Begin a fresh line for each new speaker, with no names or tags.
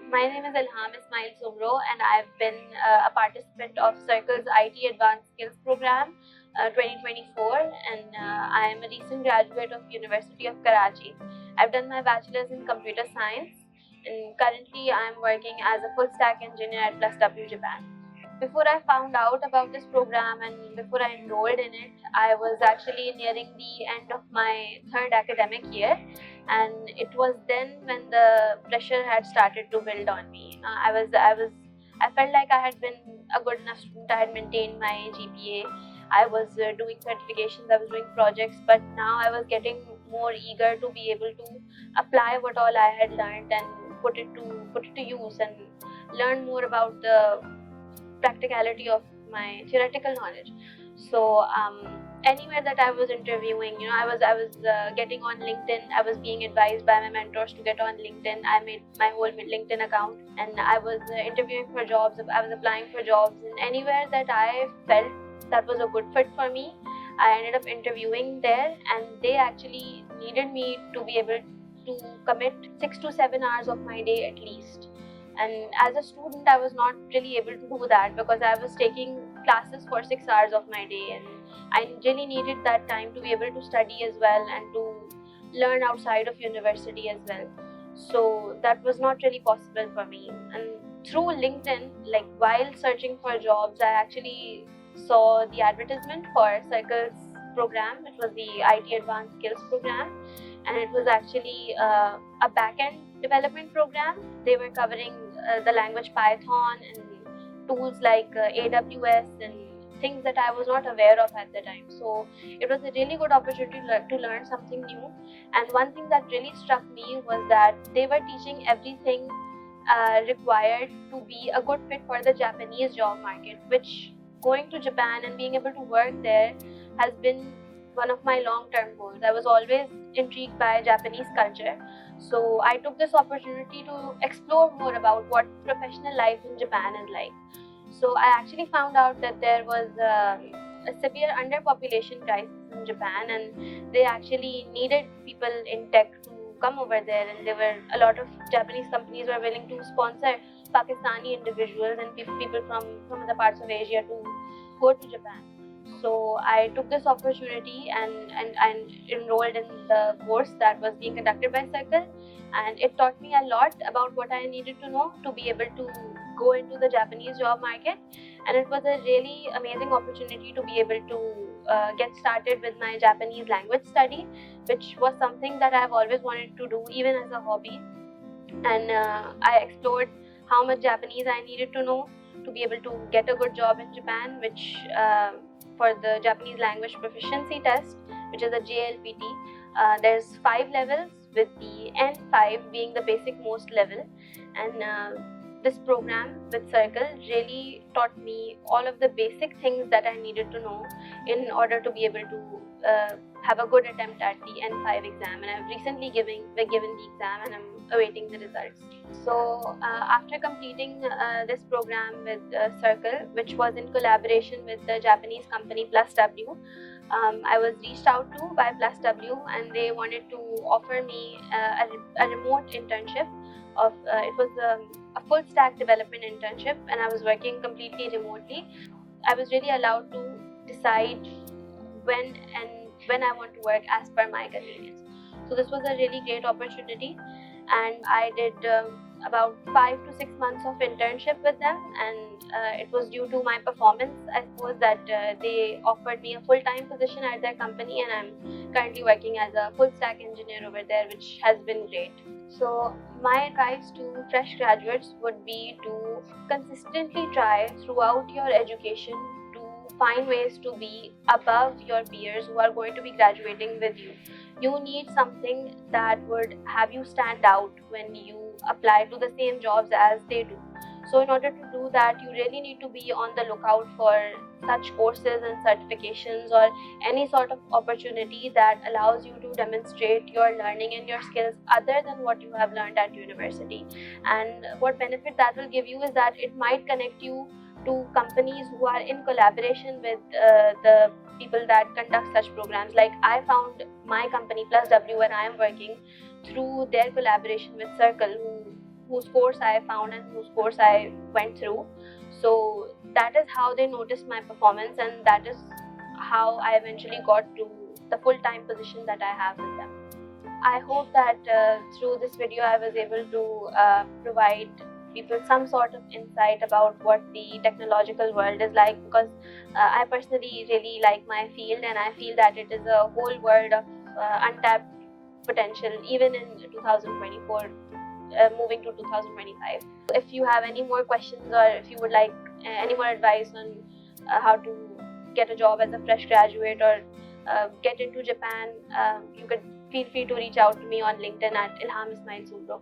My name is Ilhaam Ismail Soomro, and I've been a participant of Circle's IT Advanced Skills Program 2024, and I am a recent graduate of University of Karachi. I've done my bachelor's in computer science, and currently I am working as a full stack engineer at Plus W Japan. Before I found out about this program and before I enrolled in it, I was actually nearing the end of my third academic year, and it was then when the pressure had started to build on me. I felt like I had been a good enough student. I had maintained my GPA. I was doing certifications. I was doing projects, but now I was getting more eager to be able to apply what all I had learned and put it to use and learn more about the practicality of my theoretical knowledge. So anywhere that I was interviewing, I was getting on LinkedIn. I was being advised by my mentors to get on LinkedIn. I made my whole LinkedIn account, and I was interviewing for jobs. I was applying for jobs, and anywhere that I felt that was a good fit for me, I ended up interviewing there, and they actually needed me to be able to commit 6 to 7 hours of my day at least. And as a student, I was not really able to do that because I was taking classes for 6 hours of my day, and I really needed that time to be able to study as well and to learn outside of university as well. So that was not really possible for me. And through LinkedIn, like while searching for jobs, I actually saw the advertisement for Circle's program. It was the IT Advanced Skills program, and it was actually a backend development program. They were covering the language Python and tools like AWS and things that I was not aware of at the time. So it was a really good opportunity to learn something new. And one thing that really struck me was that they were teaching everything required to be a good fit for the Japanese job market, which going to Japan and being able to work there has been one of my long-term goals. I was always intrigued by Japanese culture, so I took this opportunity to explore more about what professional life in Japan is like. So I actually found out that there was a severe underpopulation crisis in Japan, and they actually needed people in tech to come over there, and there were a lot of Japanese companies were willing to sponsor Pakistani individuals and people from other parts of Asia to go to Japan. So I took this opportunity and enrolled in the course that was being conducted by Circle, and it taught me a lot about what I needed to know to be able to go into the Japanese job market. And it was a really amazing opportunity to be able to get started with my Japanese language study, which was something that I've always wanted to do even as a hobby. And I explored how much Japanese I needed to know to be able to get a good job in Japan, which for the Japanese language proficiency test, which is a JLPT, there's 5 levels, with the N5 being the basic most level. And this program with Circle really taught me all of the basic things that I needed to know in order to be able to have a good attempt at the N5 exam. And I've recently given the exam, and I'm awaiting the results. So after completing this program with Circle, which was in collaboration with the Japanese company Plus W, I was reached out to by Plus W, and they wanted to offer me a remote internship of it was a full stack development internship, and I was working completely remotely. I was really allowed to decide when I want to work as per my convenience. So this was a really great opportunity, and I did about 5 to 6 months of internship with them, and it was due to my performance, I suppose, that they offered me a full-time position at their company, and I'm currently working as a full-stack engineer over there, which has been great. So my advice to fresh graduates would be to consistently try throughout your education to find ways to be above your peers who are going to be graduating with you. You need something that would have you stand out when you apply to the same jobs as they do. So in order to do that, you really need to be on the lookout for such courses and certifications or any sort of opportunity that allows you to demonstrate your learning and your skills other than what you have learned at university. And what benefit that will give you is that it might connect you to companies who are in collaboration with the people that conduct such programs. Like I found my company Plus W, where I am working, through their collaboration with Circle, who whose course I found and whose course I went through. So that is how they noticed my performance, and that is how I eventually got to the full-time position that I have with them. I hope that through this video I was able to provide people some sort of insight about what the technological world is like, because I personally really like my field, and I feel that it is a whole world of untapped potential even in 2024, moving to 2025. If you have any more questions, or if you would like any more advice on how to get a job as a fresh graduate, or get into Japan, you could feel free to reach out to me on LinkedIn at Ilhaam Ismail Soomro.